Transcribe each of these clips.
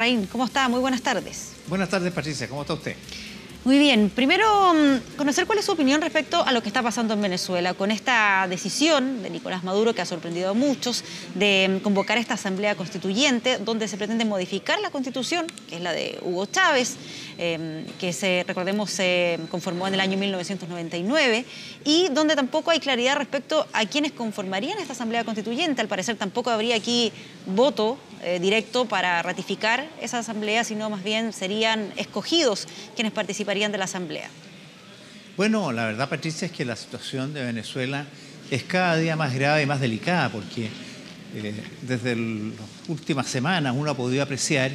Larraín, ¿cómo está? Muy buenas tardes. Buenas tardes, Patricia. ¿Cómo está usted? Muy bien. Primero, conocer cuál es su opinión respecto a lo que está pasando en Venezuela, con esta decisión de Nicolás Maduro, que ha sorprendido a muchos, de convocar esta asamblea constituyente, donde se pretende modificar la Constitución, que es la de Hugo Chávez, que recordemos se conformó en el año 1999, y donde tampoco hay claridad respecto a quiénes conformarían esta asamblea constituyente. Al parecer tampoco habría aquí voto directo para ratificar esa asamblea, sino más bien serían escogidos quienes participarían de la asamblea. Bueno, la verdad, Patricia, es que la situación de Venezuela es cada día más grave y más delicada, porque desde las últimas semanas uno ha podido apreciar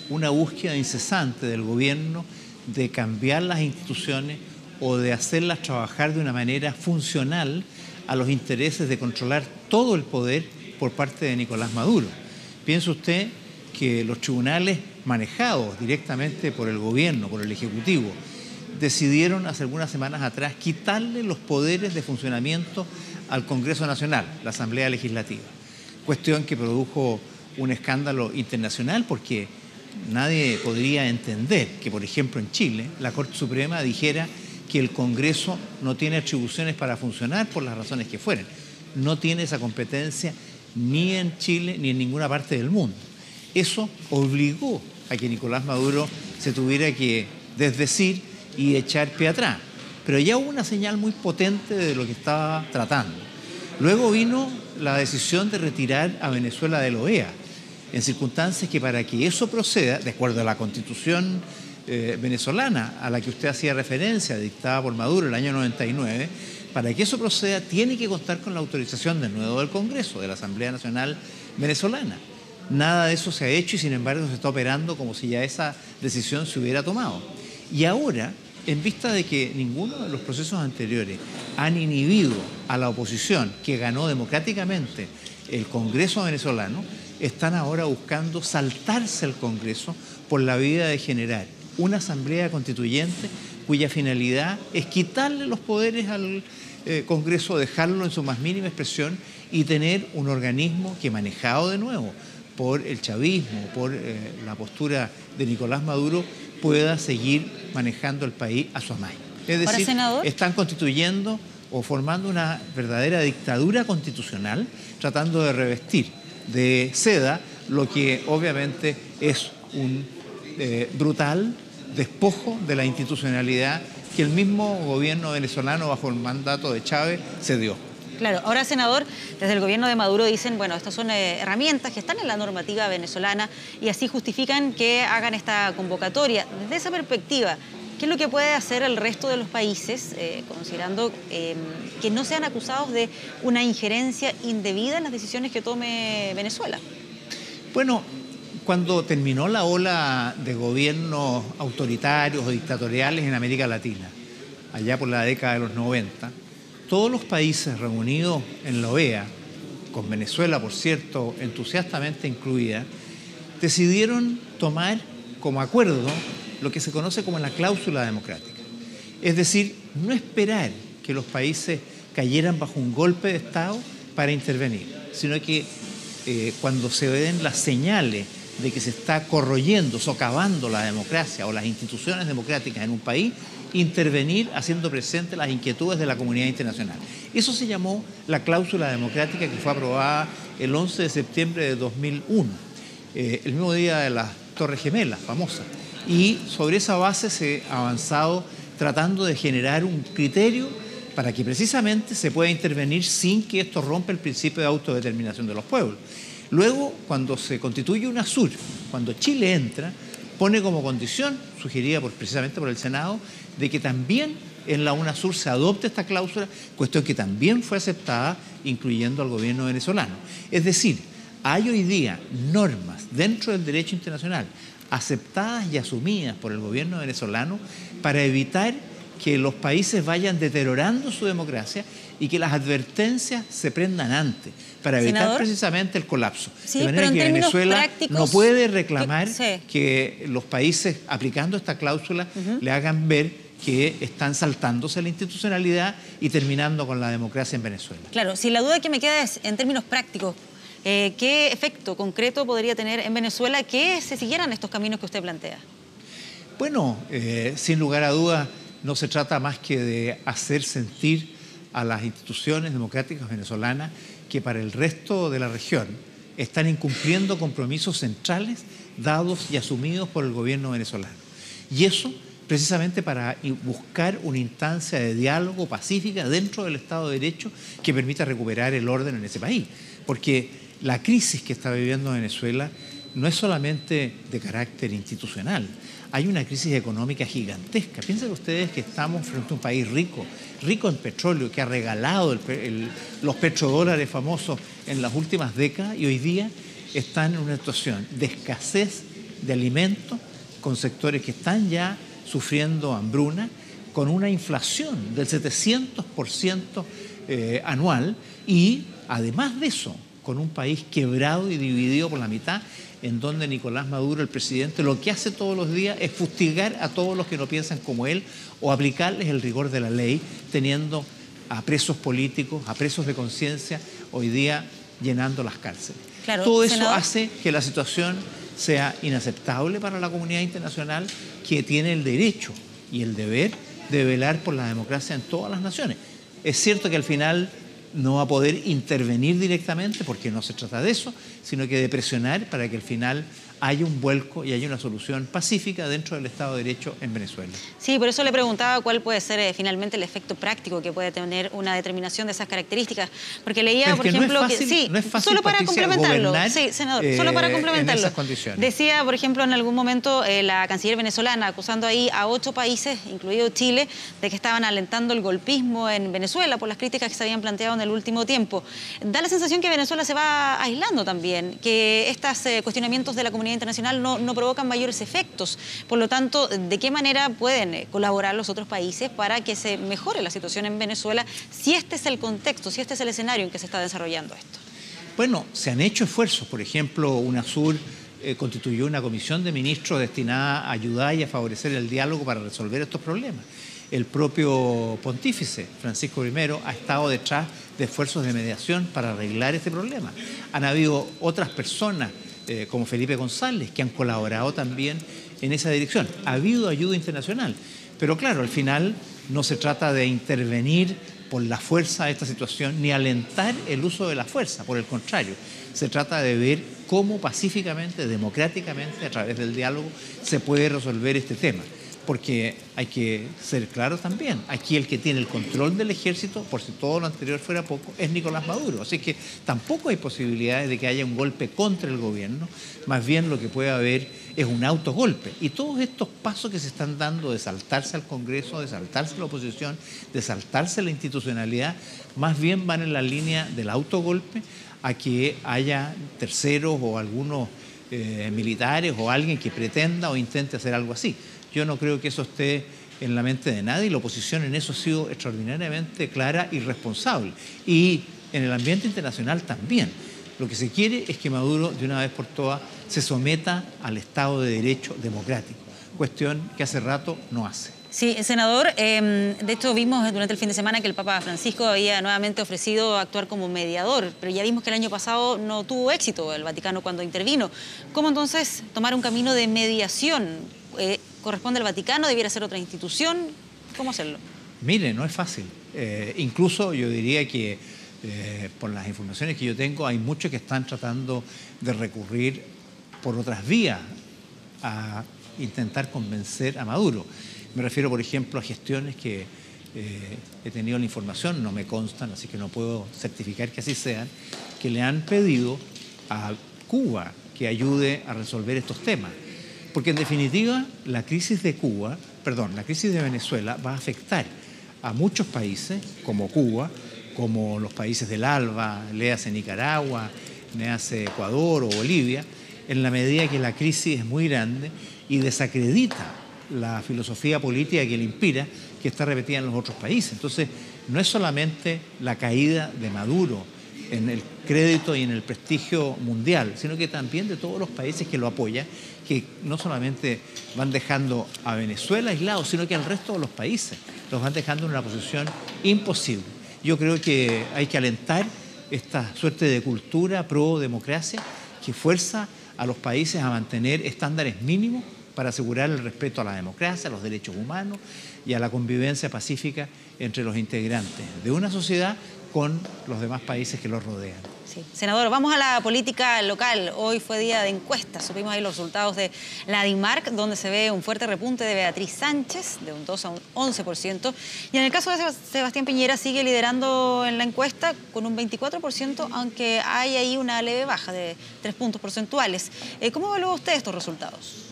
una búsqueda incesante del gobierno de cambiar las instituciones o de hacerlas trabajar de una manera funcional a los intereses de controlar todo el poder por parte de Nicolás Maduro. Piense usted que los tribunales manejados directamente por el gobierno, por el Ejecutivo, decidieron hace algunas semanas atrás quitarle los poderes de funcionamiento al Congreso Nacional, la Asamblea Legislativa. Cuestión que produjo un escándalo internacional porque nadie podría entender que, por ejemplo, en Chile, la Corte Suprema dijera que el Congreso no tiene atribuciones para funcionar por las razones que fueren. No tiene esa competencia ni en Chile ni en ninguna parte del mundo. Eso obligó a que Nicolás Maduro se tuviera que desdecir y echar pie atrás. Pero ya hubo una señal muy potente de lo que estaba tratando. Luego vino la decisión de retirar a Venezuela de la OEA, en circunstancias que para que eso proceda, de acuerdo a la Constitución venezolana a la que usted hacía referencia, dictada por Maduro en el año 99, para que eso proceda tiene que contar con la autorización de nuevo del Congreso, de la Asamblea Nacional Venezolana. Nada de eso se ha hecho y sin embargo se está operando como si ya esa decisión se hubiera tomado. Y ahora, en vista de que ninguno de los procesos anteriores han inhibido a la oposición que ganó democráticamente el Congreso venezolano, están ahora buscando saltarse el Congreso por la vía de generar una asamblea constituyente cuya finalidad es quitarle los poderes al Congreso, dejarlo en su más mínima expresión y tener un organismo que, manejado de nuevo por el chavismo, por la postura de Nicolás Maduro, pueda seguir manejando el país a su amaño. Es decir, están constituyendo o formando una verdadera dictadura constitucional, tratando de revestir de seda lo que obviamente es un brutal despojo de la institucionalidad que el mismo gobierno venezolano bajo el mandato de Chávez se dio. Claro, ahora, senador, desde el gobierno de Maduro dicen, bueno, estas son herramientas que están en la normativa venezolana y así justifican que hagan esta convocatoria. Desde esa perspectiva, ¿qué es lo que puede hacer el resto de los países, considerando que no sean acusados de una injerencia indebida en las decisiones que tome Venezuela? Bueno, cuando terminó la ola de gobiernos autoritarios o dictatoriales en América Latina, allá por la década de los 90, todos los países reunidos en la OEA, con Venezuela, por cierto, entusiastamente incluida, decidieron tomar como acuerdo lo que se conoce como la cláusula democrática. Es decir, no esperar que los países cayeran bajo un golpe de Estado para intervenir, sino que cuando se den las señales de que se está corroyendo, socavando la democracia o las instituciones democráticas en un país, intervenir haciendo presentes las inquietudes de la comunidad internacional. Eso se llamó la cláusula democrática, que fue aprobada el 11 de septiembre de 2001, el mismo día de las Torres Gemelas, famosas. Y sobre esa base se ha avanzado tratando de generar un criterio para que precisamente se pueda intervenir sin que esto rompa el principio de autodeterminación de los pueblos. Luego, cuando se constituye UNASUR, cuando Chile entra, pone como condición, sugerida precisamente por el Senado, de que también en la UNASUR se adopte esta cláusula, cuestión que también fue aceptada, incluyendo al gobierno venezolano. Es decir, hay hoy día normas dentro del derecho internacional aceptadas y asumidas por el gobierno venezolano para evitar que los países vayan deteriorando su democracia y que las advertencias se prendan antes, para evitar precisamente el colapso. Sí, de manera que Venezuela no puede reclamar que los países, aplicando esta cláusula, le hagan ver que están saltándose la institucionalidad y terminando con la democracia en Venezuela. Claro, si la duda que me queda es, en términos prácticos, ¿Qué efecto concreto podría tener en Venezuela que se siguieran estos caminos que usted plantea? Bueno, sin lugar a dudas, no se trata más que de hacer sentir a las instituciones democráticas venezolanas que para el resto de la región están incumpliendo compromisos centrales dados y asumidos por el gobierno venezolano. Y eso precisamente para buscar una instancia de diálogo pacífica dentro del Estado de Derecho que permita recuperar el orden en ese país. Porque la crisis que está viviendo Venezuela no es solamente de carácter institucional, hay una crisis económica gigantesca. Piensen ustedes que estamos frente a un país rico en petróleo, que ha regalado los petrodólares famosos en las últimas décadas y hoy día están en una situación de escasez de alimentos con sectores que están ya sufriendo hambruna, con una inflación del 700% anual y además de eso, con un país quebrado y dividido por la mitad, en donde Nicolás Maduro, el presidente, lo que hace todos los días es fustigar a todos los que no piensan como él o aplicarles el rigor de la ley, teniendo a presos políticos, a presos de conciencia, hoy día llenando las cárceles. Claro, todo eso senador, hace que la situación sea inaceptable para la comunidad internacional, que tiene el derecho y el deber de velar por la democracia en todas las naciones. Es cierto que al final no va a poder intervenir directamente porque no se trata de eso, sino que de presionar para que al final haya un vuelco y haya una solución pacífica dentro del Estado de Derecho en Venezuela. Sí, por eso le preguntaba cuál puede ser finalmente el efecto práctico que puede tener una determinación de esas características, porque leía, por ejemplo, no es fácil, solo para Patricia, complementarlo, gobernar, sí, senador, solo para complementarlo. en esas condiciones. Decía, por ejemplo, en algún momento la canciller venezolana acusando ahí a 8 países, incluido Chile, de que estaban alentando el golpismo en Venezuela por las críticas que se habían planteado en el último tiempo. Da la sensación que Venezuela se va aislando también, que estos cuestionamientos de la comunidad internacional no provocan mayores efectos. Por lo tanto, ¿de qué manera pueden colaborar los otros países para que se mejore la situación en Venezuela si este es el contexto, si este es el escenario en que se está desarrollando esto? Bueno, se han hecho esfuerzos. Por ejemplo, UNASUR constituyó una comisión de ministros destinada a ayudar y a favorecer el diálogo para resolver estos problemas. El propio pontífice, Francisco I, ha estado detrás de esfuerzos de mediación para arreglar este problema. Han habido otras personas, como Felipe González, que han colaborado también en esa dirección. Ha habido ayuda internacional, pero claro, al final no se trata de intervenir por la fuerza de esta situación, ni alentar el uso de la fuerza, por el contrario, se trata de ver cómo pacíficamente, democráticamente, a través del diálogo, se puede resolver este tema. Porque hay que ser claros también, aquí el que tiene el control del ejército, por si todo lo anterior fuera poco, es Nicolás Maduro. Así que tampoco hay posibilidades de que haya un golpe contra el gobierno, más bien lo que puede haber es un autogolpe. Y todos estos pasos que se están dando de saltarse al Congreso, de saltarse la oposición, de saltarse la institucionalidad, más bien van en la línea del autogolpe a que haya terceros o algunos militares o alguien que pretenda o intente hacer algo así. Yo no creo que eso esté en la mente de nadie y la oposición en eso ha sido extraordinariamente clara y responsable. Y en el ambiente internacional también. Lo que se quiere es que Maduro, de una vez por todas, se someta al Estado de Derecho democrático, cuestión que hace rato no hace. Sí, senador, de hecho vimos durante el fin de semana que el Papa Francisco había nuevamente ofrecido actuar como mediador, pero ya vimos que el año pasado no tuvo éxito el Vaticano cuando intervino. ¿Cómo entonces tomar un camino de mediación? ¿Corresponde al Vaticano? ¿Debiera ser otra institución? ¿Cómo hacerlo? Mire, no es fácil. Incluso yo diría que por las informaciones que yo tengo, hay muchos que están tratando de recurrir por otras vías a intentar convencer a Maduro. Me refiero, por ejemplo, a gestiones que he tenido la información, no me constan, así que no puedo certificar que así sean, que le han pedido a Cuba que ayude a resolver estos temas. Porque en definitiva, la crisis de Venezuela va a afectar a muchos países, como Cuba, como los países del ALBA, léase Nicaragua, léase Ecuador o Bolivia, en la medida que la crisis es muy grande y desacredita la filosofía política que le inspira, que está repetida en los otros países. Entonces, no es solamente la caída de Maduro en el crédito y en el prestigio mundial, sino que también de todos los países que lo apoyan, que no solamente van dejando a Venezuela aislado, sino que al resto de los países los van dejando en una posición imposible. Yo creo que hay que alentar esta suerte de cultura pro-democracia que fuerza a los países a mantener estándares mínimos para asegurar el respeto a la democracia, a los derechos humanos y a la convivencia pacífica entre los integrantes de una sociedad con los demás países que los rodean. Sí. Senador, vamos a la política local. Hoy fue día de encuestas. Supimos ahí los resultados de la DIMARC, donde se ve un fuerte repunte de Beatriz Sánchez, de un 2 a un 11%. Y en el caso de Sebastián Piñera sigue liderando en la encuesta con un 24%, aunque hay ahí una leve baja de 3 puntos porcentuales. ¿Cómo evalúa usted estos resultados?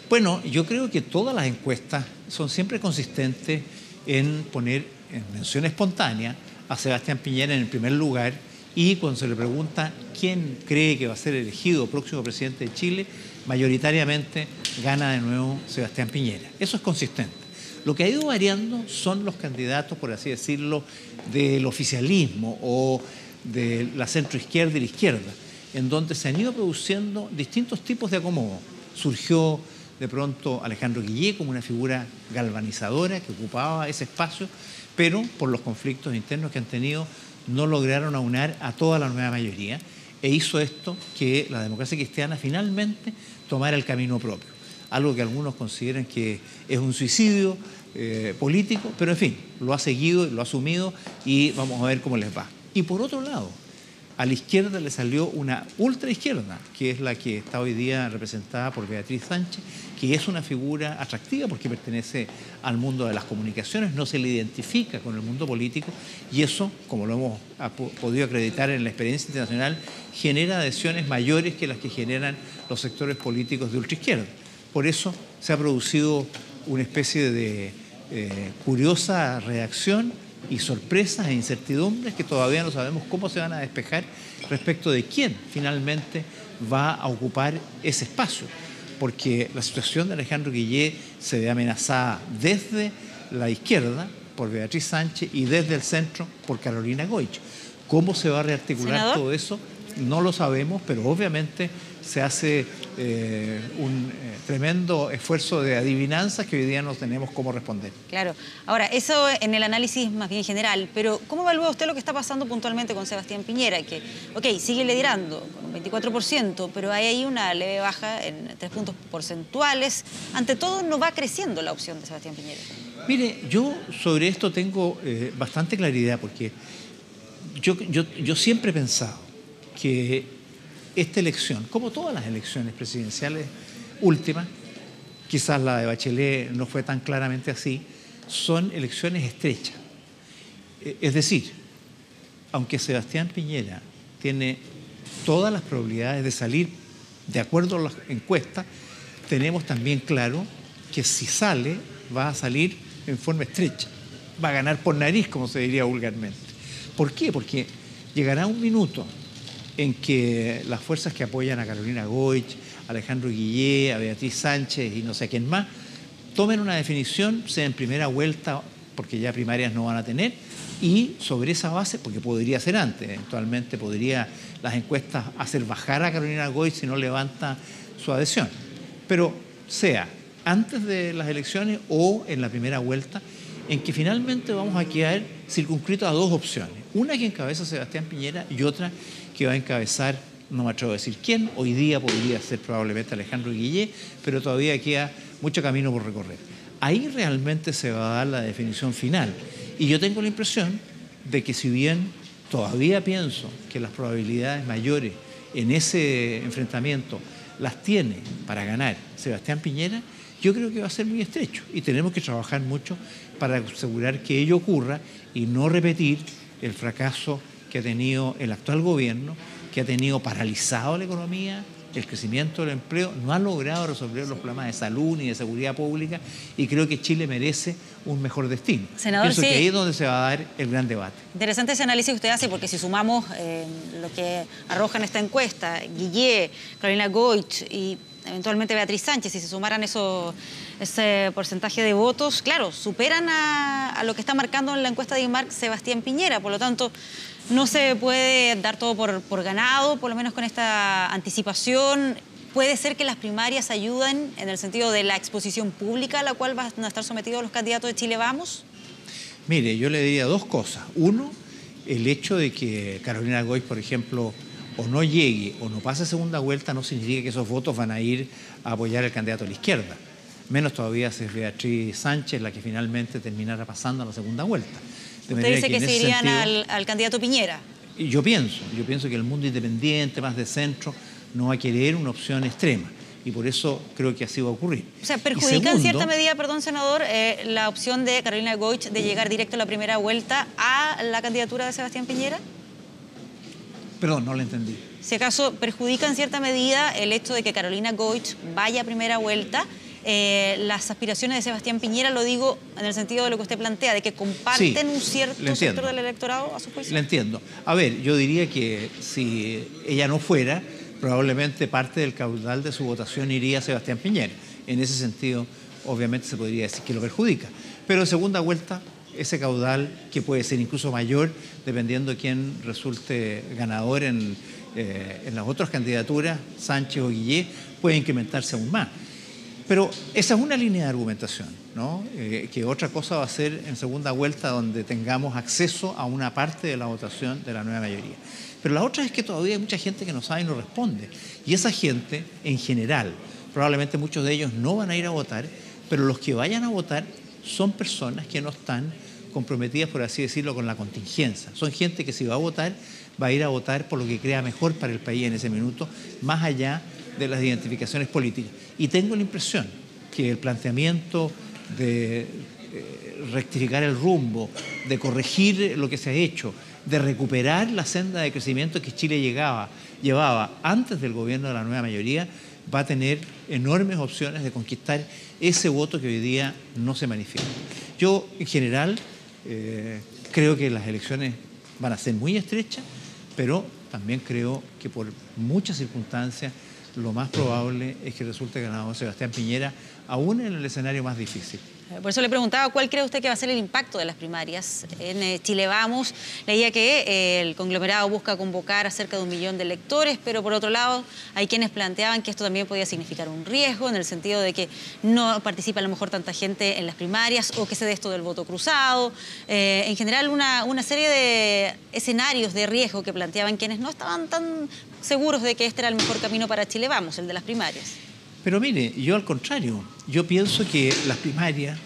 Bueno, yo creo que todas las encuestas son siempre consistentes en poner en mención espontánea a Sebastián Piñera en el primer lugar, y cuando se le pregunta quién cree que va a ser elegido próximo presidente de Chile, mayoritariamente gana de nuevo Sebastián Piñera. Eso es consistente. Lo que ha ido variando son los candidatos, por así decirlo, del oficialismo o de la centroizquierda y la izquierda, en donde se han ido produciendo distintos tipos de acomodo. Surgió de pronto Alejandro Guillé como una figura galvanizadora que ocupaba ese espacio, pero por los conflictos internos que han tenido no lograron aunar a toda la nueva mayoría, e hizo esto que la democracia cristiana finalmente tomara el camino propio. Algo que algunos consideran que es un suicidio político, pero en fin, lo ha seguido, lo ha asumido y vamos a ver cómo les va. Y por otro lado, a la izquierda le salió una ultraizquierda, que es la que está hoy día representada por Beatriz Sánchez, que es una figura atractiva porque pertenece al mundo de las comunicaciones, no se le identifica con el mundo político, y eso, como lo hemos podido acreditar en la experiencia internacional, genera adhesiones mayores que las que generan los sectores políticos de ultraizquierda. Por eso se ha producido una especie de curiosa reacción y sorpresas e incertidumbres que todavía no sabemos cómo se van a despejar respecto de quién finalmente va a ocupar ese espacio, porque la situación de Alejandro Guillé se ve amenazada desde la izquierda por Beatriz Sánchez y desde el centro por Carolina Goich. ¿Cómo se va a rearticular ¿Senador? todo eso? No lo sabemos, pero obviamente se hace un tremendo esfuerzo de adivinanza que hoy día no tenemos cómo responder. Claro. Ahora, eso en el análisis más bien general, pero ¿cómo evalúa usted lo que está pasando puntualmente con Sebastián Piñera? Que, sigue liderando con un 24%, pero hay ahí una leve baja en 3 puntos porcentuales. Ante todo, no va creciendo la opción de Sebastián Piñera. Mire, yo sobre esto tengo bastante claridad, porque yo siempre he pensado que esta elección, como todas las elecciones presidenciales últimas, quizás la de Bachelet no fue tan claramente así, son elecciones estrechas. Es decir, aunque Sebastián Piñera tiene todas las probabilidades de salir de acuerdo a las encuestas, tenemos también claro que si sale, va a salir en forma estrecha, va a ganar por nariz, como se diría vulgarmente. ¿Por qué? Porque llegará un minuto en que las fuerzas que apoyan a Carolina Goich, a Alejandro Guillé, a Beatriz Sánchez y no sé quién más, tomen una definición, sea en primera vuelta, porque ya primarias no van a tener, y sobre esa base, porque podría ser antes, eventualmente podría las encuestas hacer bajar a Carolina Goich si no levanta su adhesión. Pero sea antes de las elecciones o en la primera vuelta, en que finalmente vamos a quedar circunscritos a dos opciones. Una que encabeza Sebastián Piñera y otra que va a encabezar, no me atrevo a decir quién, hoy día podría ser probablemente Alejandro Guillé, pero todavía queda mucho camino por recorrer. Ahí realmente se va a dar la definición final. Y yo tengo la impresión de que si bien todavía pienso que las probabilidades mayores en ese enfrentamiento las tiene para ganar Sebastián Piñera, yo creo que va a ser muy estrecho y tenemos que trabajar mucho para asegurar que ello ocurra y no repetir el fracaso que ha tenido el actual gobierno, que ha tenido paralizado la economía, el crecimiento del empleo, no ha logrado resolver los problemas de salud ni de seguridad pública, y creo que Chile merece un mejor destino. Senador, pienso sí, que ahí es donde se va a dar el gran debate. Interesante ese análisis que usted hace, porque si sumamos lo que arroja en esta encuesta, Guillé, Carolina Goich y eventualmente Beatriz Sánchez, si se sumaran ese porcentaje de votos, claro, superan a lo que está marcando en la encuesta de IMARC Sebastián Piñera. Por lo tanto, no se puede dar todo por ganado, por lo menos con esta anticipación. Puede ser que las primarias ayuden en el sentido de la exposición pública a la cual van a estar sometidos los candidatos de Chile Vamos. Mire, yo le diría dos cosas. Uno, el hecho de que Carolina Goich, por ejemplo, o no llegue o no pase segunda vuelta no significa que esos votos van a ir a apoyar al candidato de la izquierda. Menos todavía si es Beatriz Sánchez la que finalmente terminara pasando a la segunda vuelta. Usted dice que se irían al candidato Piñera. Yo pienso que el mundo independiente, más de centro, no va a querer una opción extrema. Y por eso creo que así va a ocurrir. O sea, ¿perjudica en cierta medida, perdón, senador, la opción de Carolina Goich de llegar directo a la primera vuelta a la candidatura de Sebastián Piñera? Perdón, no lo entendí. Si acaso perjudica en cierta medida el hecho de que Carolina Goich vaya a primera vuelta, las aspiraciones de Sebastián Piñera, lo digo en el sentido de lo que usted plantea, de que comparten un cierto sector del electorado, a su juicio. Le entiendo. A ver, yo diría que si ella no fuera, probablemente parte del caudal de su votación iría a Sebastián Piñera. En ese sentido, obviamente se podría decir que lo perjudica. Pero en segunda vuelta, ese caudal, que puede ser incluso mayor, dependiendo de quién resulte ganador en las otras candidaturas, Sánchez o Guillé, puede incrementarse aún más. Pero esa es una línea de argumentación, ¿no? Que otra cosa va a ser en segunda vuelta donde tengamos acceso a una parte de la votación de la nueva mayoría. Pero la otra es que todavía hay mucha gente que no sabe y no responde. Y esa gente, en general, probablemente muchos de ellos no van a ir a votar, pero los que vayan a votar son personas que no están comprometidas, por así decirlo, con la contingencia. Son gente que si va a ir a votar por lo que crea mejor para el país en ese minuto, más allá de las identificaciones políticas. Y tengo la impresión que el planteamiento de rectificar el rumbo, de corregir lo que se ha hecho, de recuperar la senda de crecimiento que Chile llevaba antes del gobierno de la nueva mayoría, va a tener enormes opciones de conquistar ese voto que hoy día no se manifiesta. Yo, en general, creo que las elecciones van a ser muy estrechas, pero también creo que por muchas circunstancias lo más probable es que resulte ganador Sebastián Piñera, aún en el escenario más difícil. Por eso le preguntaba, ¿cuál cree usted que va a ser el impacto de las primarias? En Chile Vamos, leía que el conglomerado busca convocar a cerca de 1 millón de electores, pero por otro lado hay quienes planteaban que esto también podía significar un riesgo, en el sentido de que no participa a lo mejor tanta gente en las primarias o que se dé esto del voto cruzado. En general, una serie de escenarios de riesgo que planteaban quienes no estaban tan seguros de que este era el mejor camino para Chile Vamos, el de las primarias. Pero mire, yo al contrario, yo pienso que las primarias,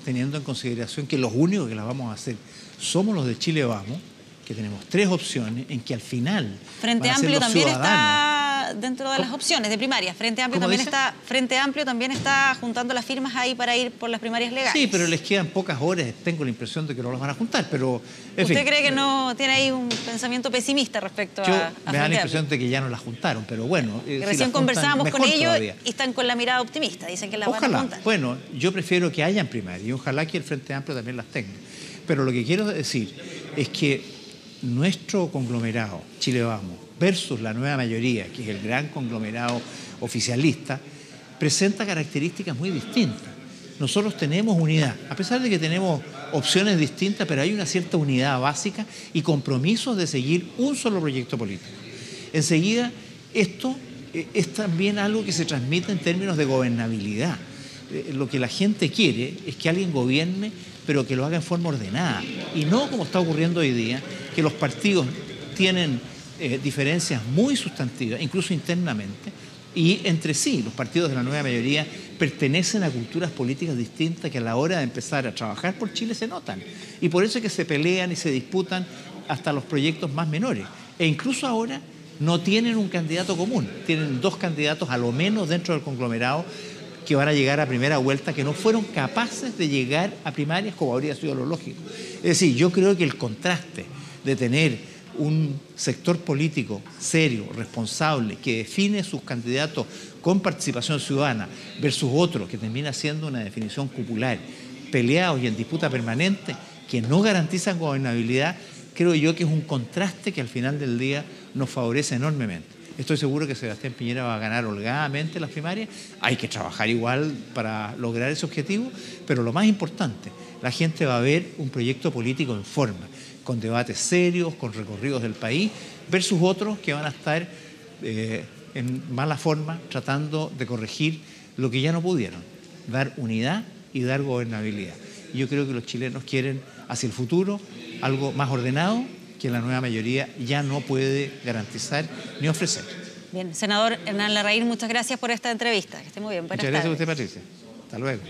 teniendo en consideración que los únicos que las vamos a hacer somos los de Chile Vamos, que tenemos 3 opciones en que al final Frente Amplio también está dentro de las opciones de primarias. Frente Amplio también está juntando las firmas ahí para ir por las primarias legales. Sí, pero les quedan pocas horas, tengo la impresión de que no las van a juntar, pero ¿Usted cree que no tiene ahí un pensamiento pesimista respecto a me da la impresión de que ya no las juntaron, pero bueno. Recién conversábamos con ellos y están con la mirada optimista, dicen que las van a juntar. Bueno, yo prefiero que hayan primarias y ojalá que el Frente Amplio también las tenga. Pero lo que quiero decir es que nuestro conglomerado, Chile Vamos, versus la nueva mayoría, que es el gran conglomerado oficialista, presenta características muy distintas. Nosotros tenemos unidad, a pesar de que tenemos opciones distintas, pero hay una cierta unidad básica y compromisos de seguir un solo proyecto político. Enseguida, esto es también algo que se transmite en términos de gobernabilidad. Lo que la gente quiere es que alguien gobierne, pero que lo haga en forma ordenada. Y no como está ocurriendo hoy día, que los partidos tienen diferencias muy sustantivas, incluso internamente, y entre sí, los partidos de la nueva mayoría pertenecen a culturas políticas distintas que a la hora de empezar a trabajar por Chile se notan. Y por eso es que se pelean y se disputan hasta los proyectos más menores. E incluso ahora no tienen un candidato común, tienen 2 candidatos a lo menos dentro del conglomerado que van a llegar a primera vuelta, que no fueron capaces de llegar a primarias como habría sido lo lógico. Es decir, yo creo que el contraste de tener un sector político serio, responsable, que define sus candidatos con participación ciudadana, versus otro que termina siendo una definición cupular, peleados y en disputa permanente, que no garantizan gobernabilidad, creo yo que es un contraste que al final del día nos favorece enormemente. Estoy seguro que Sebastián Piñera va a ganar holgadamente las primarias. Hay que trabajar igual para lograr ese objetivo, pero lo más importante, la gente va a ver un proyecto político en forma, con debates serios, con recorridos del país, versus otros que van a estar en mala forma tratando de corregir lo que ya no pudieron, dar unidad y dar gobernabilidad. Y yo creo que los chilenos quieren hacia el futuro algo más ordenado, que la nueva mayoría ya no puede garantizar ni ofrecer. Bien, senador Hernán Larraín, muchas gracias por esta entrevista. Que esté muy bien. Buenas Muchas gracias a tardes. usted, Patricia. Hasta luego.